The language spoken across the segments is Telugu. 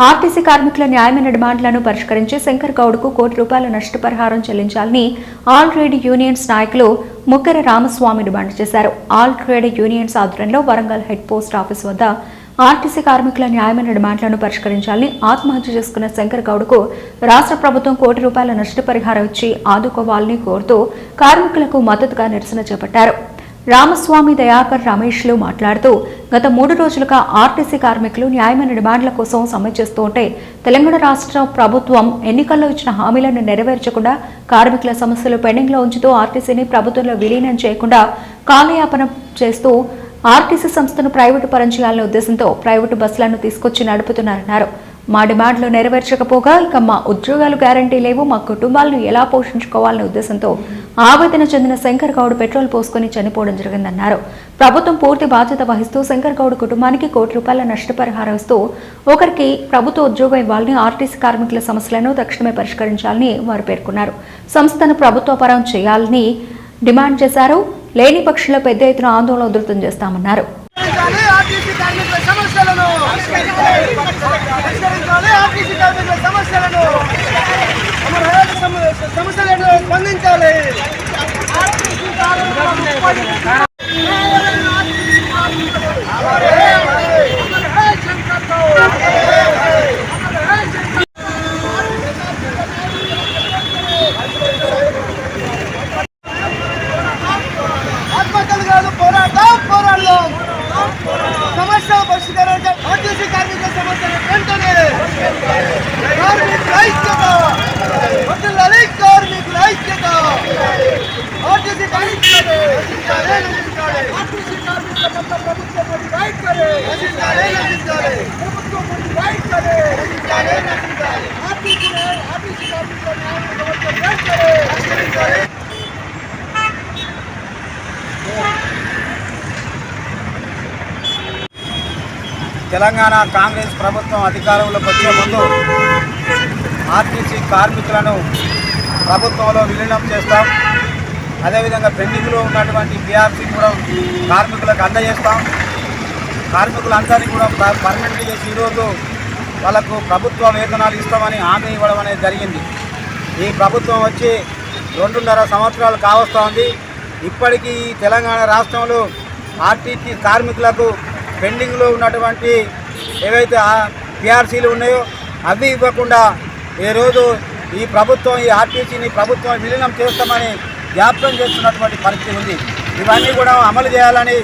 ఆర్టీసీ కార్మికుల న్యాయమైన డిమాండ్లను పరిష్కరించి శంకర్ గౌడ్కు ₹1,00,00,000 నష్టపరిహారం చెల్లించాలని ఆల్ ట్రేడ్ యూనియన్స్ నాయకులు ముక్కర రామస్వామి డిమాండ్ చేశారు. ఆల్ ట్రేడ్ యూనియన్స్ ఆధ్వర్యంలో వరంగల్ హెడ్ పోస్ట్ ఆఫీస్ వద్ద ఆర్టీసీ కార్మికుల న్యాయమైన డిమాండ్లను పరిష్కరించాలని ఆత్మహత్య చేసుకున్న శంకర్ గౌడ్కు రాష్ట్ర ప్రభుత్వం ₹1,00,00,000 నష్టపరిహారం ఇచ్చి ఆదుకోవాలని కోరుతూ కార్మికులకు మద్దతుగా నిరసన చేపట్టారు. రామస్వామి, దయాకర్, రమేష్లు మాట్లాడుతూ గత 3 రోజులుగా ఆర్టీసీ కార్మికులు న్యాయమైన డిమాండ్ల కోసం సమ్మె చేస్తూ ఉంటే తెలంగాణ రాష్ట్ర ప్రభుత్వం ఎన్నికల్లో ఇచ్చిన హామీలను నెరవేర్చకుండా కార్మికుల సమస్యలు పెండింగ్లో ఉంచుతూ ఆర్టీసీని ప్రభుత్వంలో విలీనం చేయకుండా కాలయాపన చేస్తూ ఆర్టీసీ సంస్థను ప్రైవేటు పరం చేయాలనే ఉద్దేశంతో ప్రైవేటు బస్సులను తీసుకొచ్చి నడుపుతున్నారన్నారు. మా డిమాండ్లు నెరవేర్చకపోగా ఇక మా ఉద్యోగాలు గ్యారంటీ లేవు, మా కుటుంబాలను ఎలా పోషించుకోవాలనే ఉద్దేశంతో ఆవేదన చెందిన శంకర్ గౌడ్ పెట్రోల్ పోసుకుని చనిపోవడం జరిగిందన్నారు. ప్రభుత్వం పూర్తి బాధ్యత వహిస్తూ శంకర్ గౌడ్ కుటుంబానికి ₹1,00,00,000 నష్టపరిహారం ఇస్తూ ఒకరికి ప్రభుత్వ ఉద్యోగం ఇవ్వాలని, ఆర్టీసీ కార్మికుల సమస్యలను తక్షణమే పరిష్కరించాలని వారు పేర్కొన్నారు. సంస్థను ప్రభుత్వ పరం చేయాలని డిమాండ్ చేశారు. లేని పక్షంలో పెద్ద ఎత్తున ఆందోళన ఉధృతం చేస్తామన్నారు. సమస్యల పరిష్కారానికి ఆర్టీసీ కార్మికుల సమస్యల వెంటనే కార్మికుల ఐక్యత, కార్మికుల ఐక్యత, ఆర్టీసీ కార్మికుల తెలంగాణ కాంగ్రెస్ ప్రభుత్వం అధికారంలోకి వచ్చే ముందు ఆర్టీసీ కార్మికులను ప్రభుత్వంలో విలీనం చేస్తాం. అదేవిధంగా పెండింగ్లో ఉన్నటువంటి PRC కూడా కార్మికులకు అందజేస్తాం. కార్మికులందరినీ కూడా పర్మనెంట్ చేసి ఈరోజు వాళ్ళకు ప్రభుత్వ వేతనాలు ఇస్తామని హామీ ఇవ్వడం అనేది జరిగింది. ఈ ప్రభుత్వం వచ్చి 2.5 సంవత్సరాలు కావస్తూ ఉంది. ఇప్పటికీ తెలంగాణ రాష్ట్రంలో ఆర్టీసీ కార్మికులకు పెండింగ్లో ఉన్నటువంటి ఏవైతే PRCలు ఉన్నాయో అవి ఇవ్వకుండా ఈరోజు ఈ ప్రభుత్వం ఈ ఆర్టీసీని ప్రభుత్వం విలీనం చేస్తామని జ్ఞాపకం చేస్తున్నటువంటి పరిస్థితి ఉంది. ఇవన్నీ కూడా అమలు చేయాలని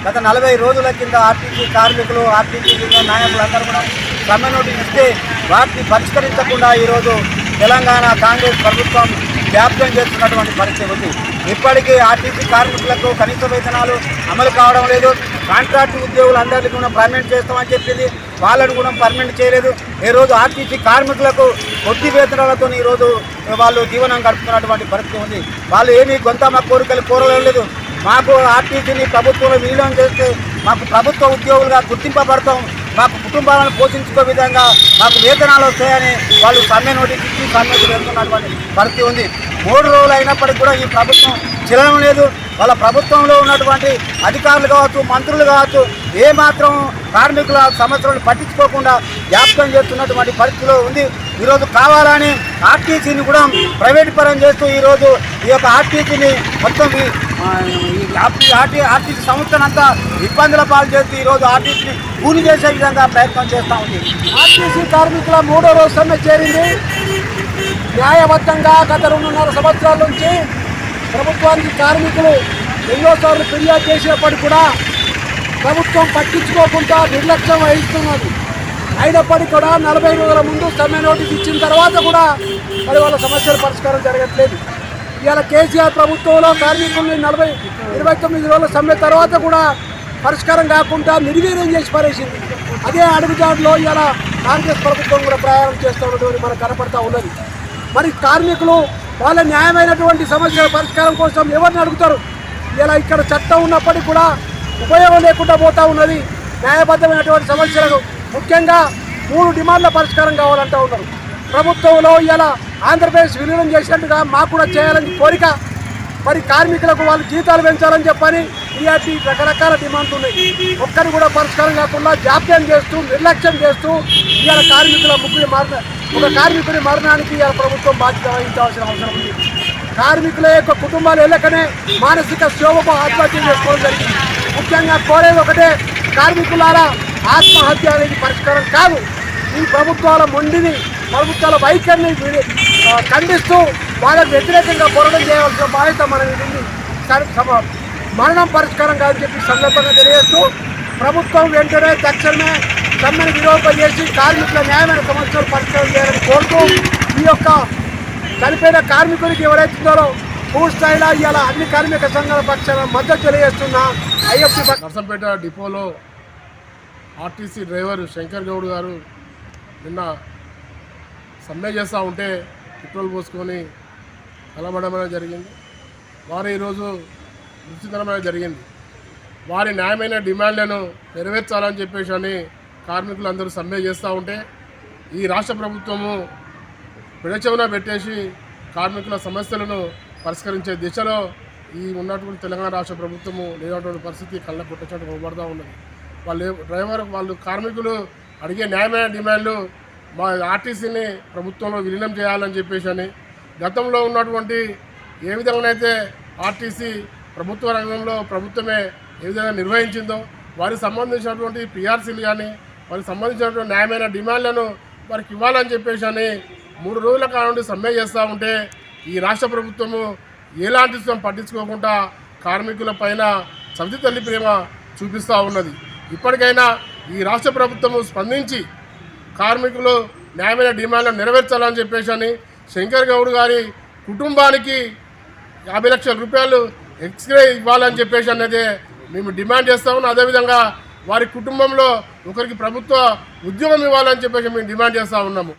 గత 40 రోజుల కింద ఆర్టీసీ కార్మికులు, ఆర్టీసీ యూనియన్ నాయకులందరూ కూడా సమ్మె నోటీస్ ఇస్తే వాటిని పరిష్కరించకుండా ఈరోజు తెలంగాణ కాంగ్రెస్ ప్రభుత్వం జ్ఞాపకం చేస్తున్నటువంటి పరిస్థితి ఉంది. ఇప్పటికీ ఆర్టీసీ కార్మికులకు కనీస వేతనాలు అమలు కావడం లేదు. కాంట్రాక్ట్ ఉద్యోగులందరికీ కూడా పర్మనెంట్ చేస్తామని చెప్పింది, వాళ్ళను కూడా పర్మనెంట్ చేయలేదు. ఈరోజు ఆర్టీసీ కార్మికులకు కొద్ది వేతనాలతో ఈరోజు వాళ్ళు జీవనం గడుపుతున్నటువంటి పరిస్థితి ఉంది. వాళ్ళు ఏమీ గొంతమ్మ కోరికలు కోరలేదు. మాకు ఆర్టీసీని ప్రభుత్వంలో విలీనం చేస్తే మాకు ప్రభుత్వ ఉద్యోగులుగా గుర్తింపబడతాం, మాకు కుటుంబాలను పోషించుకో విధంగా మాకు వేతనాలు వస్తాయని వాళ్ళు సమ్మె నోటీస్ ఇచ్చి సమ్మెకు వెళ్తున్నటువంటి పరిస్థితి ఉంది. 3 రోజులు అయినప్పటికీ కూడా ఈ ప్రభుత్వం చలనం లేదు. వాళ్ళ ప్రభుత్వంలో ఉన్నటువంటి అధికారులు కావచ్చు, మంత్రులు కావచ్చు, ఏమాత్రం కార్మికుల సమస్యలను పట్టించుకోకుండా జ్ఞాపకం చేస్తున్నటువంటి పరిస్థితిలో ఉంది. ఈరోజు కావాలని ఆర్టీసీని కూడా ప్రైవేట్ పరం చేస్తూ ఈరోజు ఈ యొక్క ఆర్టీసీని మొత్తం ఆర్టీసీ సంస్థనంతా ఇబ్బందుల పాలు చేస్తూ ఈరోజు ఆర్టీసీని కూలి చేసే విధంగా ప్రయత్నం చేస్తూ ఉంది. ఆర్టీసీ కార్మికుల 3వ రోజు సమ్మె చేరింది. న్యాయబద్ధంగా గత 2.5 సంవత్సరాల నుంచి ప్రభుత్వానికి కార్మికులు ఎన్నోసార్లు ఫిర్యాదు చేసినప్పటికీ కూడా ప్రభుత్వం పట్టించుకోకుండా నిర్లక్ష్యం వహిస్తున్నది. అయినప్పటికీ కూడా 40 రోజుల ముందు సమ్మె నోటీస్ ఇచ్చిన తర్వాత కూడా మరి వాళ్ళ సమస్యల పరిష్కారం జరగట్లేదు. ఇవాళ కేసీఆర్ ప్రభుత్వంలో కార్మికుల్ని 29 రోజుల సమ్మె తర్వాత కూడా పరిష్కారం కాకుండా నిర్వీర్యం చేసి పరేసింది. అదే అడుగుజాడులో ఇవాళ కాంగ్రెస్ ప్రభుత్వం కూడా ప్రయాణం చేస్తూ ఉన్నటువంటి మనకు కనపడతా ఉన్నది. మరి కార్మికులు వాళ్ళ న్యాయమైనటువంటి సమస్యల పరిష్కారం కోసం ఎవరిని అడుగుతారు? ఇలా ఇక్కడ చట్టం ఉన్నప్పటికీ కూడా ఉపయోగం లేకుండా పోతూ ఉన్నది. న్యాయబద్ధమైనటువంటి సమస్యలను ముఖ్యంగా 3 డిమాండ్ల పరిష్కారం కావాలంటూ ఉన్నారు. ప్రభుత్వంలో ఇలా ఆంధ్రప్రదేశ్ విలీనం చేసినట్టుగా మాకు కూడా చేయాలని కోరిక. మరి కార్మికులకు వాళ్ళు జీతాలు పెంచాలని చెప్పని ఇలాంటి రకరకాల డిమాండ్లు ఉన్నాయి. ఒక్కరు కూడా పరిష్కారం కాకుండా జాప్యం చేస్తూ నిర్లక్ష్యం చేస్తూ ఇవాళ ఒక కార్మికుడి మరణానికి ఇవాళ ప్రభుత్వం బాధ్యత వహించాల్సిన అవసరం ఉంది. కార్మికుల యొక్క కుటుంబాలు వెళ్ళకనే మానసిక క్షోభకు ఆత్మహత్య చేసుకోవడం జరిగింది. ముఖ్యంగా కోరేది ఒకటే, కార్మికులారా ఆత్మహత్య అనేది పరిష్కారం కాదు. ఈ ప్రభుత్వాల మొండిని, ప్రభుత్వాల వైఖరిని ఖండిస్తూ వాళ్ళకు వ్యతిరేకంగా పోరాటం చేయవలసిన బాధ్యత మన మీద ఉంది. మరణం పరిష్కారం కాదని చెప్పి సందర్భంగా తెలియజేస్తూ ప్రభుత్వం వెంటనే తక్షణమే సమ్మెను విరోధం చేసి కార్మికుల న్యాయమైన సమస్యలు పరిష్కారం చేయాలని కోరుతూ ఈ యొక్క చనిపోయిన కార్మికుడికి ఎవరైతే ఉన్నారో పూర్తి స్థాయిలో ఇవాళ అన్ని కార్మిక సంఘాల పక్షాన మద్దతు తెలియజేస్తున్న ఐఎఫ్సి నర్సంపేట డిపోలో ఆర్టీసీ డ్రైవర్ శంకర్ గౌడ్ గారు నిన్న సమ్మె చేస్తూ ఉంటే పెట్రోల్ పోసుకొని కలబడమనే జరిగింది. వారు ఈరోజు మృతికరమైన జరిగింది. వారి న్యాయమైన డిమాండ్లను నెరవేర్చాలని చెప్పేసి అని కార్మికులందరూ సమ్మె చేస్తూ ఉంటే ఈ రాష్ట్ర ప్రభుత్వము పెడచెవున పెట్టేసి కార్మికుల సమస్యలను పరిష్కరించే దిశలో ఈ ఉన్నటువంటి తెలంగాణ రాష్ట్ర ప్రభుత్వము లేనటువంటి పరిస్థితి కళ్ళ పుట్టచట్టు ఇవ్వబడుతూ ఉన్నది. వాళ్ళు కార్మికులు అడిగే న్యాయమైన డిమాండ్లు మా ఆర్టీసీని ప్రభుత్వంలో విలీనం చేయాలని చెప్పేసి అని, గతంలో ఉన్నటువంటి ఏ విధంగానైతే ఆర్టీసీ ప్రభుత్వ రంగంలో ప్రభుత్వమే ఏ విధంగా నిర్వహించిందో వారికి సంబంధించినటువంటి పిఆర్సీలు కానీ వారికి సంబంధించినటువంటి న్యాయమైన డిమాండ్లను వారికి ఇవ్వాలని చెప్పేసి అని 3 రోజుల కాలం నుండి సమ్మె చేస్తూ ఉంటే ఈ రాష్ట్ర ప్రభుత్వము ఎలాంటి పట్టించుకోకుండా కార్మికుల పైన సవితి తల్లి ప్రేమ చూపిస్తూ ఉన్నది. ఇప్పటికైనా ఈ రాష్ట్ర ప్రభుత్వము స్పందించి కార్మికులు న్యాయమైన డిమాండ్లను నెరవేర్చాలని చెప్పేసి అని శంకర్ గౌడ్ గారి కుటుంబానికి 50 లక్షల రూపాయలు ఎక్స్గ్రే ఇవ్వాలని చెప్పేసి అన్నదే మేము డిమాండ్ చేస్తా ఉన్నాం. అదేవిధంగా వారి కుటుంబంలో ఒకరికి ప్రభుత్వ ఉద్యోగం ఇవ్వాలని చెప్పేసి మేము డిమాండ్ చేస్తూ ఉన్నాము.